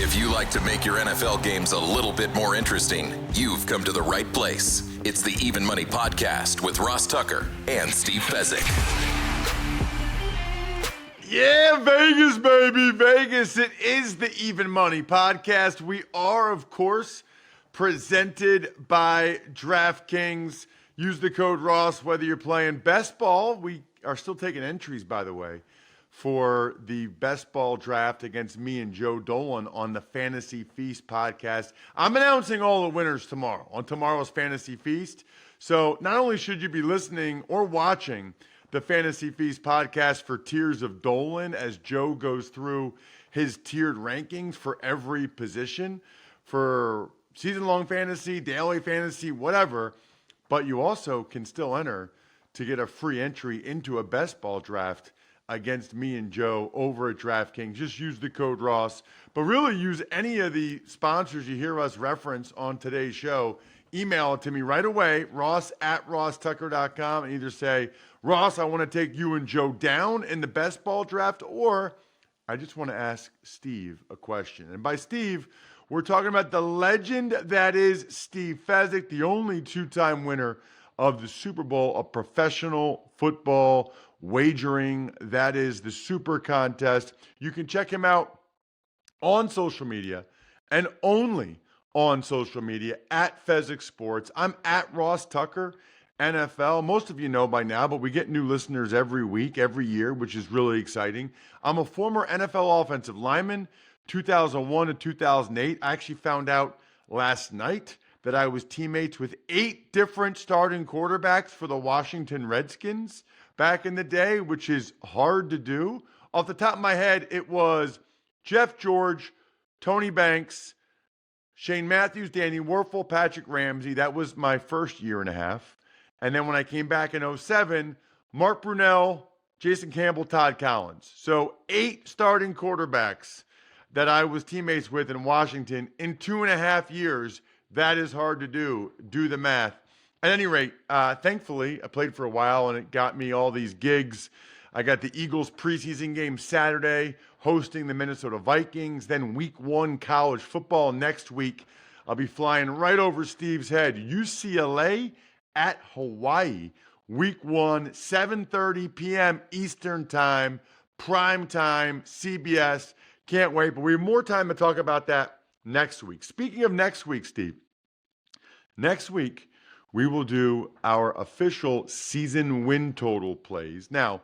If you like to make your NFL games a little bit more interesting, you've come to the right place. It's the Even Money Podcast with Ross Tucker and Steve Fezzik. Yeah, Vegas, baby, Vegas. It is the Even Money Podcast. We are, of course, presented by DraftKings. Use the code Ross whether you're playing best ball. We are still taking entries, by the way, for the best ball draft against me and Joe Dolan on the Fantasy Feast podcast. I'm announcing all the winners tomorrow on tomorrow's Fantasy Feast. So not only should you be listening or watching the Fantasy Feast podcast for Tiers of Dolan as Joe goes through his tiered rankings for every position for season-long fantasy, daily fantasy, whatever, but you also can still enter to get a free entry into a best ball draft against me and Joe over at DraftKings. Just use the code Ross, but really use any of the sponsors you hear us reference on today's show. Email it to me right away, ross@rosstucker.com, and either say, Ross, I want to take you and Joe down in the best ball draft, or I just want to ask Steve a question. And by Steve, we're talking about the legend that is Steve Fezzik, the only two-time winner of the Super Bowl of professional football wagering. That is the Super Contest. You can check him out on social media and only on social media at Fezzik Sports. I'm at Ross Tucker NFL. Most of you know by now, but we get new listeners every week, every year, which is really exciting. I'm a former NFL offensive lineman, 2001 to 2008. I actually found out last night that I was teammates with 8 different starting quarterbacks for the Washington Redskins back in the day, which is hard to do. Off the top of my head, it was Jeff George, Tony Banks, Shane Matthews, Danny Werfel, Patrick Ramsey. That was my first year and a half. And then when I came back in 2007, Mark Brunell, Jason Campbell, Todd Collins. So 8 starting quarterbacks that I was teammates with in Washington in 2.5 years. That is hard to do. Do the math. At any rate, thankfully, I played for a while and it got me all these gigs. I got the Eagles preseason game Saturday, hosting the Minnesota Vikings. Then week 1 college football next week. I'll be flying right over Steve's head. UCLA at Hawaii. Week 1, 7:30 p.m. Eastern time, prime time, CBS. Can't wait, but we have more time to talk about that next week. Speaking of next week, Steve, next week we will do our official season win total plays. Now,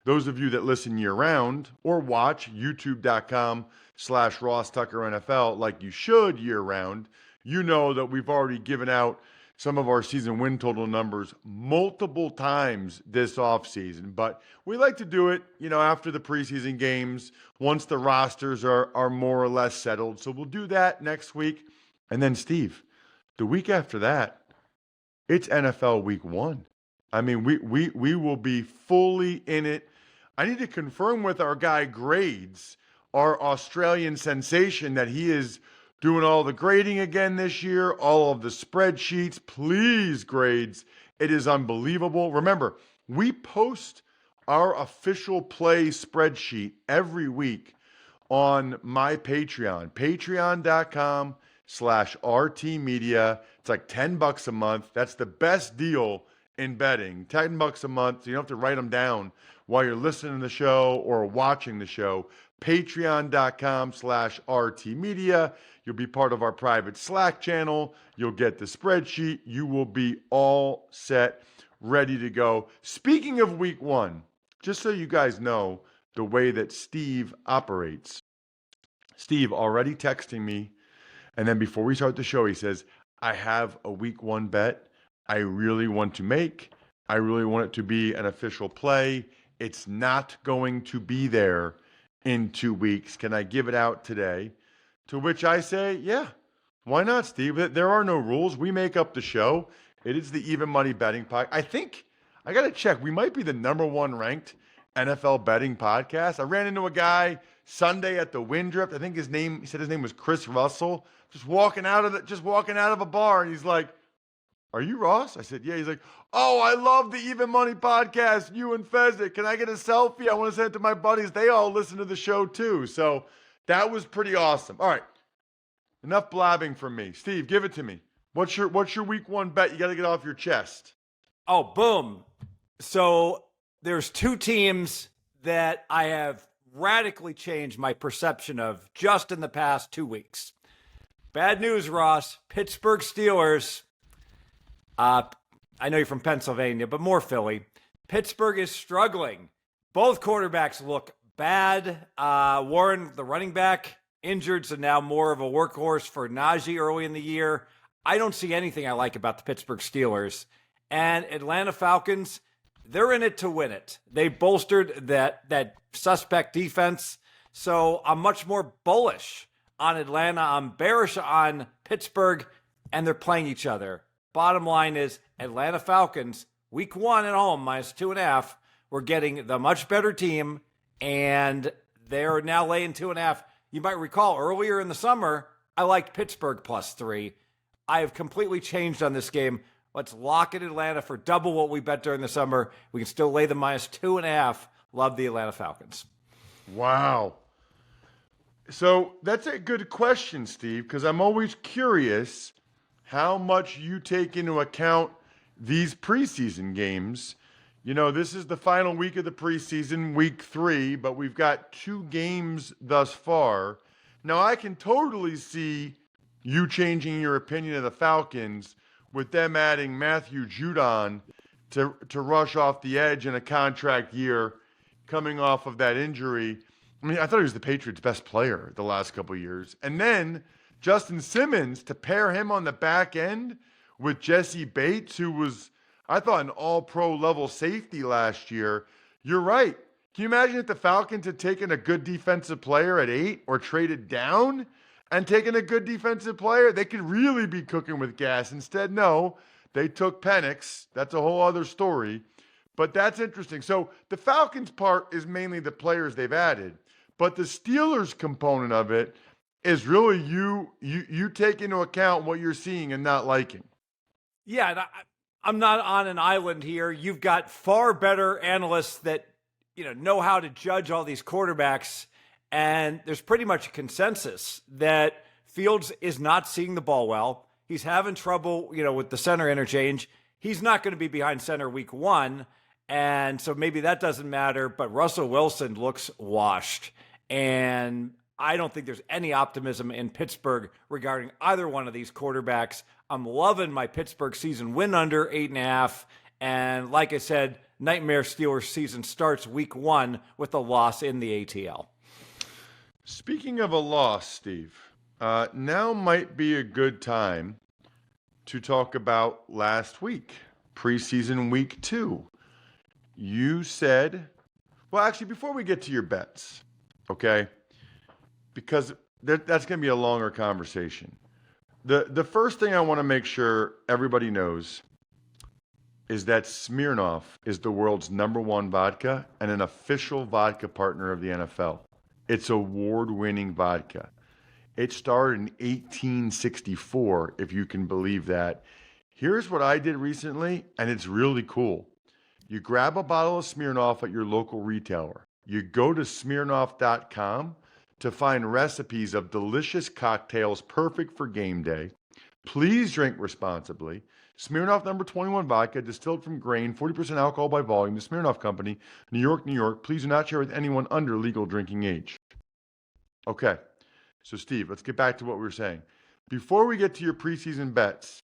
those of you that listen year-round or watch youtube.com/Ross Tucker NFL like you should year-round, you know that we've already given out some of our season win total numbers multiple times this offseason. But we like to do it, after the preseason games, once the rosters are more or less settled. So we'll do that next week. And then, Steve, the week after that, it's NFL Week 1. I mean, we will be fully in it. I need to confirm with our guy Grades, our Australian sensation, that he is doing all the grading again this year, all of the spreadsheets. Please, Grades. It is unbelievable. Remember, we post our official play spreadsheet every week on my Patreon, patreon.com/RT Media. It's like $10 a month. That's the best deal in betting. $10 a month, so you don't have to write them down while you're listening to the show or watching the show. Patreon.com/RT Media. You'll be part of our private Slack channel. You'll get the spreadsheet. You will be all set, ready to go. Speaking of week 1, just so you guys know the way that Steve operates, Steve already texting me, and then before we start the show, he says, I have a week 1 bet I really want to make. I really want it to be an official play. It's not going to be there in 2 weeks. Can I give it out today? To which I say, yeah, why not, Steve? There are no rules. We make up the show. It is the Even Money Betting Podcast. I think, I got to check, we might be the #1 ranked NFL betting podcast. I ran into a guy Sunday at the Windrift. I think he said his name was Chris Russell. Just walking out of a bar, and he's like, are you Ross? I said, yeah. He's like, oh, I love the Even Money Podcast, you and Fezzik. Can I get a selfie? I want to send it to my buddies. They all listen to the show too. So that was pretty awesome. All right, Enough blabbing from me. Steve, give it to me. What's your week one bet? You got to get off your chest. Oh, boom. So there's two teams that I have radically changed my perception of just in the past 2 weeks. Bad news, Ross. Pittsburgh Steelers. I know you're from Pennsylvania, but more Philly. Pittsburgh is struggling. Both quarterbacks look bad. Warren, the running back, injured, so now more of a workhorse for Najee early in the year. I don't see anything I like about the Pittsburgh Steelers. And Atlanta Falcons, they're in it to win it. They bolstered that suspect defense, so I'm much more bullish on Atlanta. I'm bearish on Pittsburgh, and they're playing each other. Bottom line is Atlanta Falcons, week one at home, -2.5. We're getting the much better team, and they're now laying 2.5. You might recall earlier in the summer, I liked Pittsburgh +3. I have completely changed on this game. Let's lock in Atlanta for double what we bet during the summer. We can still lay the -2.5. Love the Atlanta Falcons. Wow. So that's a good question, Steve, because I'm always curious how much you take into account these preseason games. You know, this is the final week of the preseason, week 3, but we've got 2 games thus far. Now, I can totally see you changing your opinion of the Falcons with them adding Matthew Judon to rush off the edge in a contract year coming off of that injury. I mean, I thought he was the Patriots' best player the last couple of years. And then Justin Simmons to pair him on the back end with Jesse Bates, who was, I thought, an all-pro level safety last year. You're right. Can you imagine if the Falcons had taken a good defensive player at 8 or traded down and taken a good defensive player? They could really be cooking with gas. Instead, no, they took Penix. That's a whole other story. But that's interesting. So the Falcons part is mainly the players they've added. But the Steelers component of it is really you take into account what you're seeing and not liking. Yeah, and I'm not on an island here. You've got far better analysts that know how to judge all these quarterbacks, and there's pretty much a consensus that Fields is not seeing the ball well. He's having trouble, with the center interchange. He's not going to be behind center week 1, and so maybe that doesn't matter. But Russell Wilson looks washed, and I don't think there's any optimism in Pittsburgh regarding either one of these quarterbacks. I'm loving my Pittsburgh season win under 8.5. And like I said, Nightmare Steelers season starts week 1 with a loss in the ATL. Speaking of a loss, Steve, now might be a good time to talk about last week, preseason week 2. You said, well, actually, before we get to your bets, okay, because that's going to be a longer conversation. The first thing I want to make sure everybody knows is that Smirnoff is the world's #1 vodka and an official vodka partner of the NFL. It's award-winning vodka. It started in 1864, if you can believe that. Here's what I did recently, and it's really cool. You grab a bottle of Smirnoff at your local retailer. You go to Smirnoff.com to find recipes of delicious cocktails perfect for game day. Please drink responsibly. Smirnoff number 21 vodka, distilled from grain, 40% alcohol by volume. The Smirnoff Company, New York, New York. Please do not share with anyone under legal drinking age. Okay, so Steve, let's get back to what we were saying. Before we get to your preseason bets,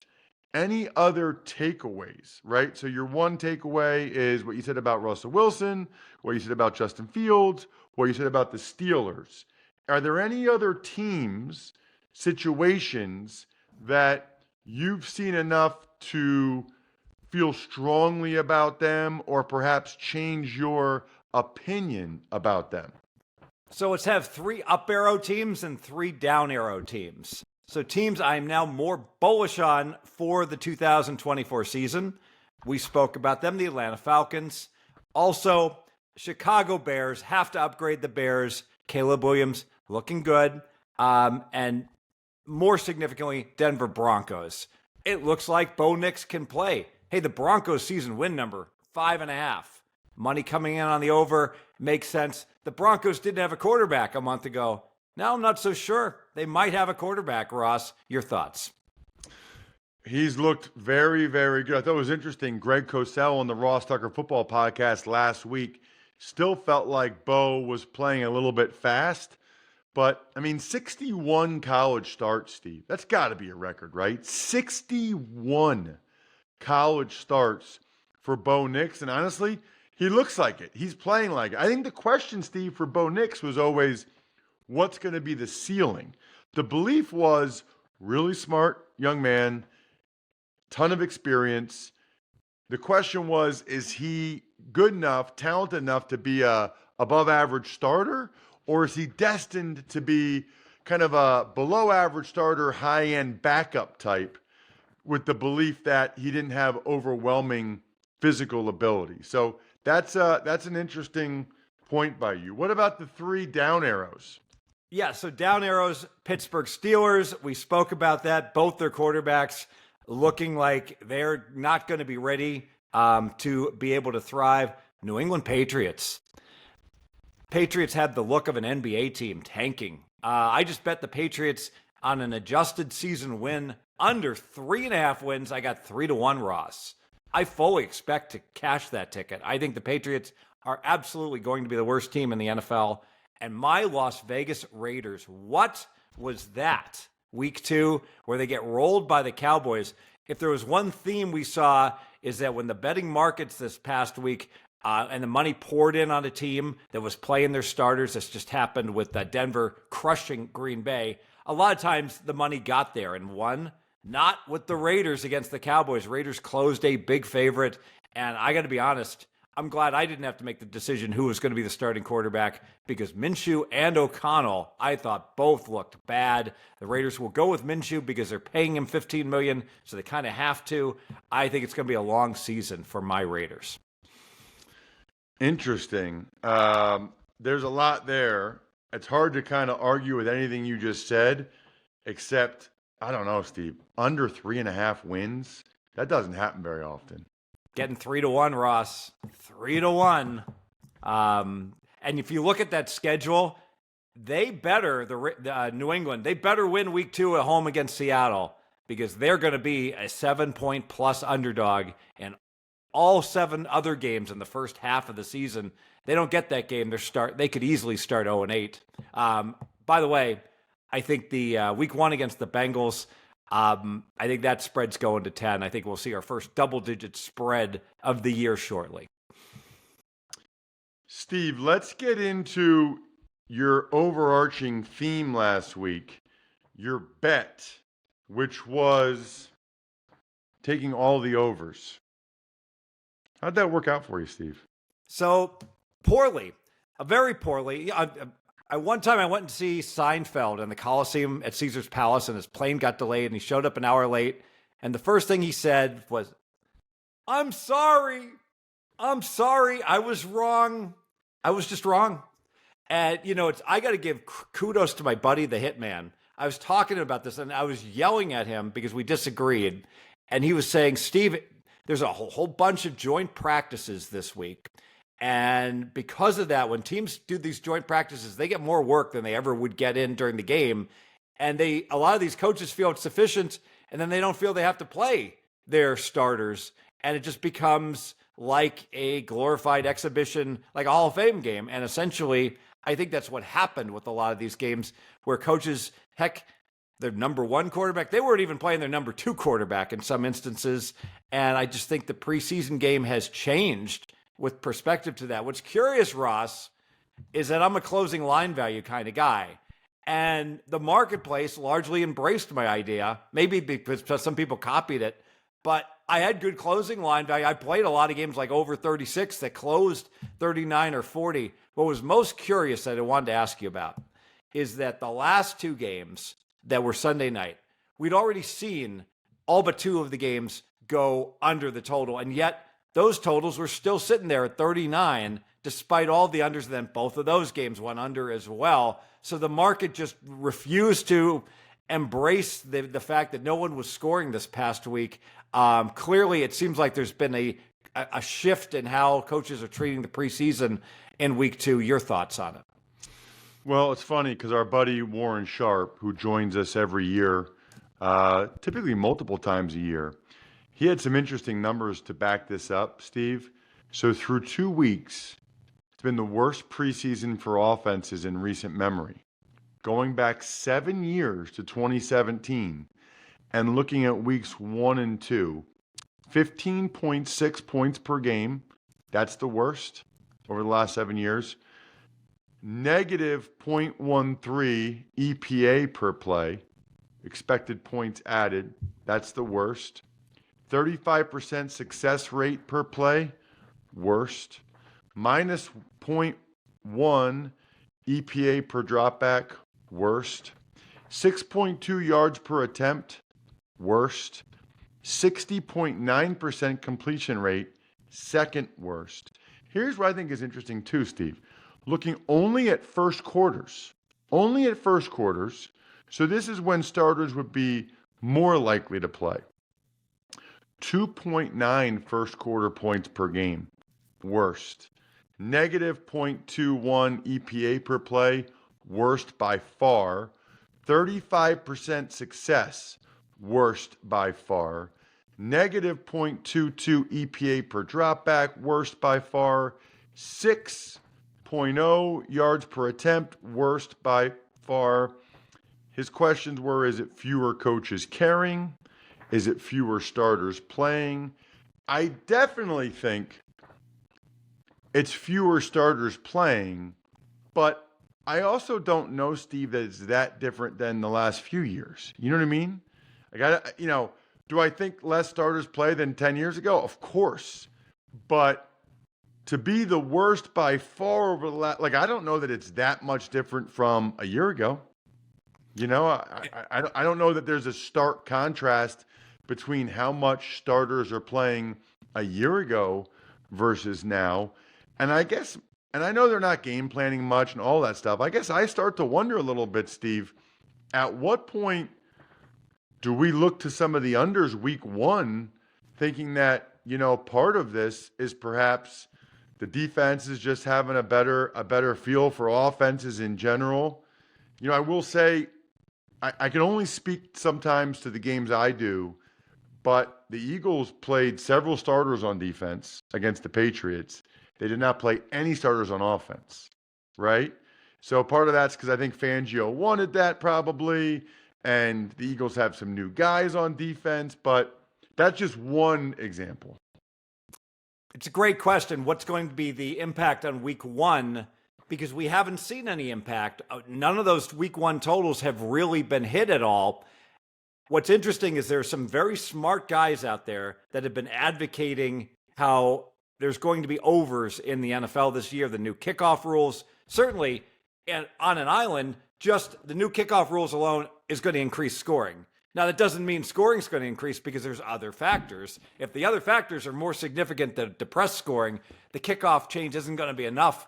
any other takeaways, right? So your one takeaway is what you said about Russell Wilson, what you said about Justin Fields, what you said about the Steelers. Are there any other teams, situations that you've seen enough to feel strongly about them or perhaps change your opinion about them? So let's have 3 up arrow teams and 3 down arrow teams. So teams I'm now more bullish on for the 2024 season. We spoke about them, the Atlanta Falcons. Also, Chicago Bears have to upgrade the Bears. Caleb Williams looking good. And more significantly, Denver Broncos. It looks like Bo Nix can play. Hey, the Broncos season win number, 5.5. Money coming in on the over makes sense. The Broncos didn't have a quarterback a month ago. Now I'm not so sure. They might have a quarterback, Ross. Your thoughts? He's looked very, very good. I thought it was interesting. Greg Cosell on the Ross Tucker Football Podcast last week still felt like Bo was playing a little bit fast. But, 61 college starts, Steve. That's got to be a record, right? 61 college starts for Bo Nix. And honestly, he looks like it. He's playing like it. I think the question, Steve, for Bo Nix was always, what's going to be the ceiling? The belief was really smart young man, ton of experience. The question was, is he good enough, talented enough to be a above average starter, or is he destined to be kind of a below average starter, high end backup type with the belief that he didn't have overwhelming physical ability? So that's an interesting point by you. What about the 3 down arrows? Yeah, so down arrows, Pittsburgh Steelers. We spoke about that. Both their quarterbacks looking like they're not going to be ready to be able to thrive. New England Patriots. Patriots had the look of an NBA team tanking. I just bet the Patriots on an adjusted season win under 3.5 wins. I got 3-1, Ross. I fully expect to cash that ticket. I think the Patriots are absolutely going to be the worst team in the NFL. And my Las Vegas Raiders, what was that? Week 2, where they get rolled by the Cowboys. If there was one theme we saw, is that when the betting markets this past week and the money poured in on a team that was playing their starters, this just happened with Denver crushing Green Bay, a lot of times the money got there and won. Not with the Raiders against the Cowboys. Raiders closed a big favorite, and I got to be honest, I'm glad I didn't have to make the decision who was going to be the starting quarterback, because Minshew and O'Connell, I thought both looked bad. The Raiders will go with Minshew because they're paying him $15 million, so they kind of have to. I think it's going to be a long season for my Raiders. Interesting. There's a lot there. It's hard to kind of argue with anything you just said, except, I don't know, Steve, under 3.5 wins? That doesn't happen very often. Getting 3-1, Ross. 3-1. And if you look at that schedule, they better, New England, they better win week 2 at home against Seattle, because they're going to be a 7-point plus underdog in all 7 other games in the first half of the season. They don't get that game. They could easily start 0-8. By the way, I think the week 1 against the Bengals, I think that spread's going to 10. I think we'll see our first double-digit spread of the year shortly. Steve, let's get into your overarching theme last week, your bet, which was taking all the overs. How'd that work out for you, Steve? So poorly, very poorly. One time I went to see Seinfeld in the Coliseum at Caesar's Palace, and his plane got delayed, and he showed up an hour late. And the first thing he said was, I'm sorry. I was wrong. I was just wrong. And, I got to give kudos to my buddy, the Hitman. I was talking about this, and I was yelling at him because we disagreed. And he was saying, Steve, there's a whole bunch of joint practices this week. And because of that, when teams do these joint practices, they get more work than they ever would get in during the game. And a lot of these coaches feel it's sufficient, and then they don't feel they have to play their starters. And it just becomes like a glorified exhibition, like a Hall of Fame game. And essentially, I think that's what happened with a lot of these games where coaches, heck, their number 1 quarterback, they weren't even playing their number 2 quarterback in some instances. And I just think the preseason game has changed with perspective to that. What's curious, Ross, is that I'm a closing line value kind of guy. And the marketplace largely embraced my idea, maybe because some people copied it, but I had good closing line value. I played a lot of games like over 36 that closed 39 or 40. What was most curious that I wanted to ask you about is that the last 2 games that were Sunday night, we'd already seen all but 2 of the games go under the total, and yet those totals were still sitting there at 39, despite all the unders. Then both of those games went under as well. So the market just refused to embrace the fact that no one was scoring this past week. Clearly, it seems like there's been a shift in how coaches are treating the preseason in week 2. Your thoughts on it? Well, it's funny because our buddy Warren Sharp, who joins us every year, typically multiple times a year, he had some interesting numbers to back this up, Steve. So through 2 weeks, it's been the worst preseason for offenses in recent memory. Going back 7 years to 2017 and looking at weeks 1 and 2, 15.6 points per game. That's the worst over the last 7 years. Negative 0.13 EPA per play, expected points added. That's the worst. 35% success rate per play, worst. Minus zero point 0.1 EPA per dropback, worst. 6.2 yards per attempt, worst. 60.9% completion rate, second worst. Here's what I think is interesting too, Steve. Looking only at first quarters, so this is when starters would be more likely to play. 2.9 first quarter points per game, worst. Negative 0.21 EPA per play, worst by far. 35% success, worst by far. Negative 0.22 EPA per dropback, worst by far. 6.0 yards per attempt, worst by far. His questions were, is it fewer coaches caring? Is it fewer starters playing? I definitely think it's fewer starters playing, but I also don't know, Steve, that it's that different than the last few years. You know what I mean? Do I think less starters play than 10 years ago? Of course. But to be the worst by far over the last, I don't know that it's that much different from a year ago. I don't know that there's a stark contrast between how much starters are playing a year ago versus now. And I know they're not game planning much and all that stuff. I guess I start to wonder a little bit, Steve, at what point do we look to some of the unders week one thinking that, part of this is perhaps the defense is just having a better feel for offenses in general? I will say I can only speak sometimes to the games I do, but the Eagles played several starters on defense against the Patriots. They did not play any starters on offense, right? So part of that's because I think Fangio wanted that probably, and the Eagles have some new guys on defense, but that's just one example. It's a great question. What's going to be the impact on week one? Because we haven't seen any impact. None of those week one totals have really been hit at all. What's interesting is there are some very smart guys out there that have been advocating how there's going to be overs in the NFL this year, the new kickoff rules. Certainly, and on an island, just the new kickoff rules alone is going to increase scoring. Now, that doesn't mean scoring is going to increase because there's other factors. If the other factors are more significant than depress scoring, the kickoff change isn't going to be enough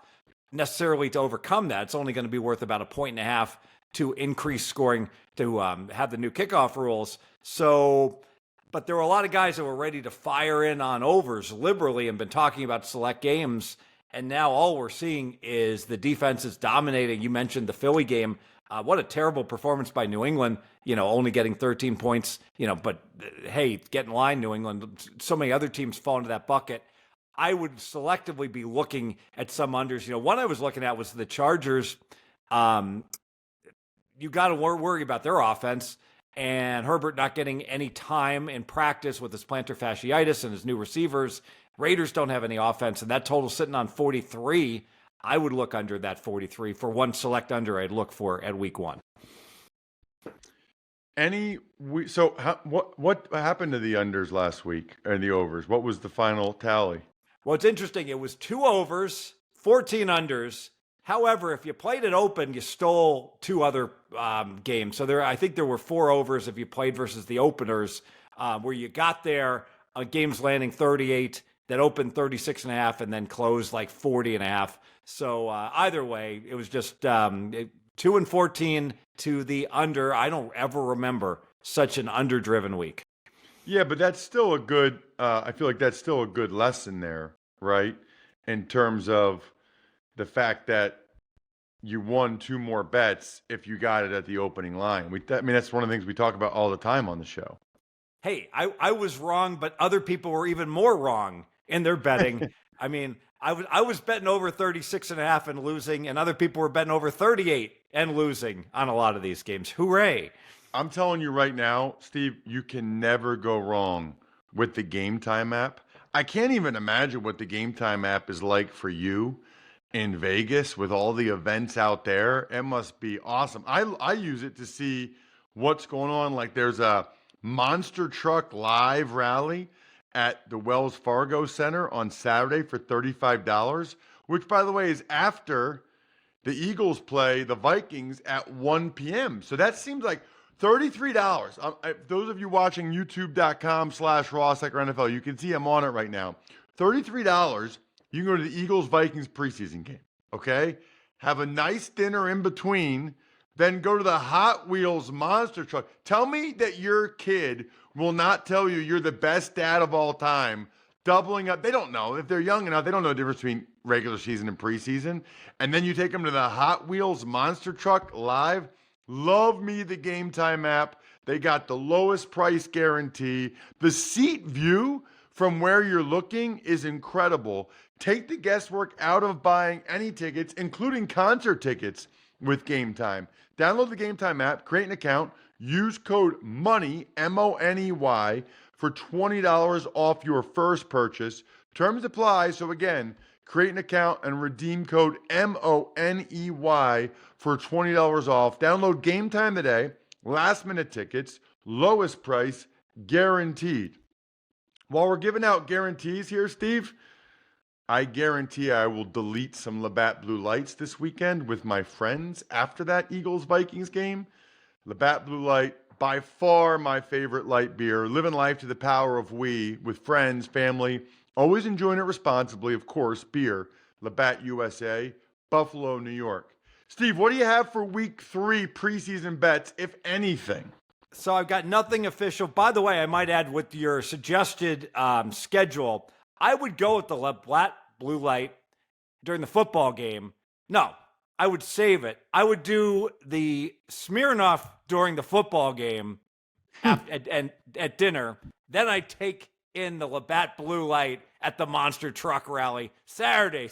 necessarily to overcome that. It's only going to be worth about 1.5 to increase scoring to have the new kickoff rules. So, but there were a lot of guys that were ready to fire in on overs liberally and been talking about select games. And now all we're seeing is the defense is dominating. You mentioned the Philly game. What a terrible performance by New England, only getting 13 points, but hey, get in line, New England. So many other teams fall into that bucket. I would selectively be looking at some unders. One I was looking at was the Chargers. You got to worry about their offense and Herbert not getting any time in practice with his plantar fasciitis and his new receivers. Raiders don't have any offense, and that total sitting on 43. I would look under that 43 for one select under I'd look for at week one. What happened to the unders last week and the overs? What was the final tally? Well, it's interesting. It was 2 overs, 14 unders. However, if you played it open, you stole 2 other games. So I think there were 4 overs if you played versus the openers, where you got there, games landing 38, that opened 36.5, and then closed like 40.5. So either way, it was just 2 and 14 to the under. I don't ever remember such an under-driven week. Yeah, but that's still a good, I feel like that's still a good lesson there, right? In terms of the fact that you won 2 more bets if you got it at the opening line. That's one of the things we talk about all the time on the show. Hey, I was wrong, but other people were even more wrong in their betting. I mean, I was betting over 36.5 and losing, and other people were betting over 38 and losing on a lot of these games. Hooray. I'm telling you right now, Steve, you can never go wrong with the GameTime app. I can't even imagine what the GameTime app is like for you in Vegas with all the events out there. It must be awesome. I use it to see what's going on. Like there's a monster truck live rally at the Wells Fargo Center on Saturday for $35, which, by the way, is after the Eagles play the Vikings at 1 p.m. So that seems like $33. Those of you watching youtube.com/RawSeckerNFL, you can see I'm on it right now. $33, you can go to the Eagles-Vikings preseason game, okay? Have a nice dinner in between, then go to the Hot Wheels monster truck. Tell me that your kid will not tell you you're the best dad of all time, doubling up. They don't know. If they're young enough, they don't know the difference between regular season and preseason. And then you take them to the Hot Wheels monster truck live. Love me the GameTime app. They got the lowest price guarantee. The seat view from where you're looking is incredible. Take the guesswork out of buying any tickets, including concert tickets, with GameTime. Download the GameTime app, create an account, use code MONEY, M-O-N-E-Y, for $20 off your first purchase. Terms apply. So again, create an account and redeem code MONEY for $20 off. Download GameTime today. Last minute tickets, lowest price, guaranteed. While we're giving out guarantees here, Steve, I guarantee I will delete some Labatt Blue Lights this weekend with my friends after that Eagles-Vikings game. Labatt Blue Light, by far my favorite light beer. Living life to the power of we, with friends, family, always enjoying it responsibly, of course. Beer, Labatt USA, Buffalo, New York. Steve, what do you have for week 3 preseason bets, if anything? So I've got nothing official. By the way, I might add, with your suggested schedule, I would go with the Labatt Blue Light during the football game. No, I would save it. I would do the Smirnoff during the football game at dinner. Then I take in the Labatt Blue Light at the monster truck rally. Saturday.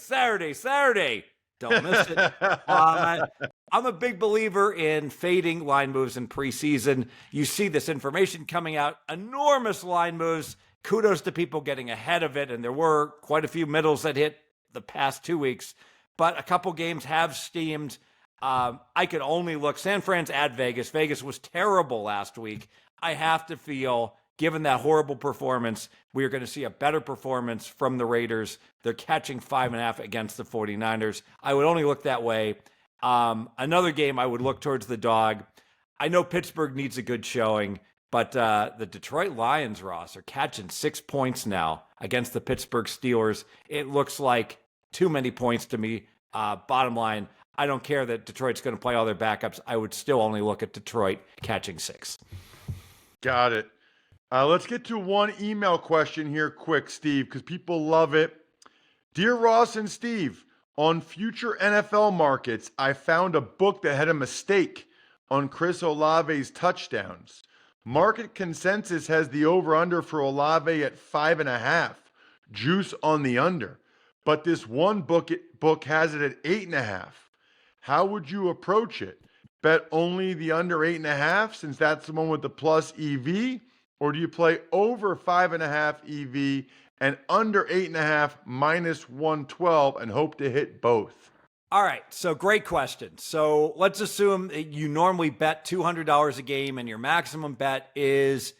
Don't miss it. I'm a big believer in fading line moves in preseason. You see this information coming out, enormous line moves. Kudos to people getting ahead of it, and there were quite a few middles that hit the past 2 weeks, but a couple games have steamed. I could only look. San Fran's at Vegas. Vegas was terrible last week. I have to feel, given that horrible performance, we are going to see a better performance from the Raiders. They're catching 5.5 against the 49ers. I would only look that way. Another game, I would look towards the dog. I know Pittsburgh needs a good showing, but the Detroit Lions, Ross, are catching 6 points now against the Pittsburgh Steelers. It looks like too many points to me. Bottom line, I don't care that Detroit's going to play all their backups. I would still only look at Detroit catching 6. Got it. Let's get to one email question here quick, Steve, because people love it. Dear Ross and Steve, on future NFL markets, I found a book that had a mistake on Chris Olave's touchdowns. Market consensus has the over-under for Olave at 5.5. Juice on the under. But this one book has it at 8.5. How would you approach it? Bet only the under 8.5 since that's the one with the plus EV? Or do you play over 5.5 EV and under 8.5 minus 112 and hope to hit both? All right, so great question. So let's assume that you normally bet $200 a game and your maximum bet is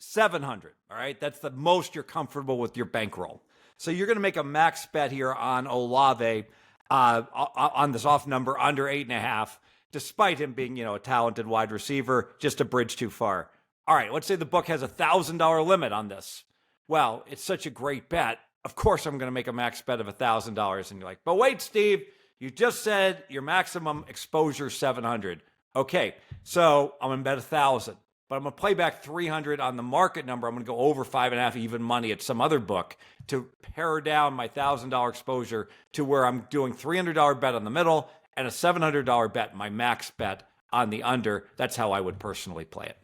$700. All right, that's the most you're comfortable with your bankroll. So you're going to make a max bet here on Olave on this off number under 8.5, despite him being, a talented wide receiver, just a bridge too far. All right, let's say the book has a $1,000 limit on this. Well, it's such a great bet. Of course, I'm going to make a max bet of $1,000. And you're like, but wait, Steve, you just said your maximum exposure is $700. Okay, so I'm going to bet $1,000, but I'm going to play back $300 on the market number. I'm going to go over 5.5 even money at some other book to pare down my $1,000 exposure to where I'm doing $300 bet on the middle and a $700 bet, my max bet on the under. That's how I would personally play it.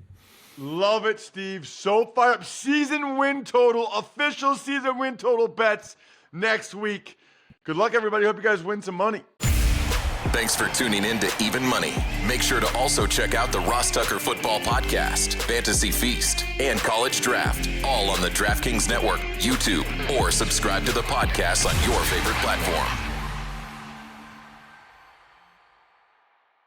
Love it, Steve. So fired up. Season win total, official season win total bets next week. Good luck, everybody. Hope you guys win some money. Thanks for tuning in to Even Money. Make sure to also check out the Ross Tucker Football Podcast, Fantasy Feast, and College Draft, all on the DraftKings Network, YouTube, or subscribe to the podcast on your favorite platform.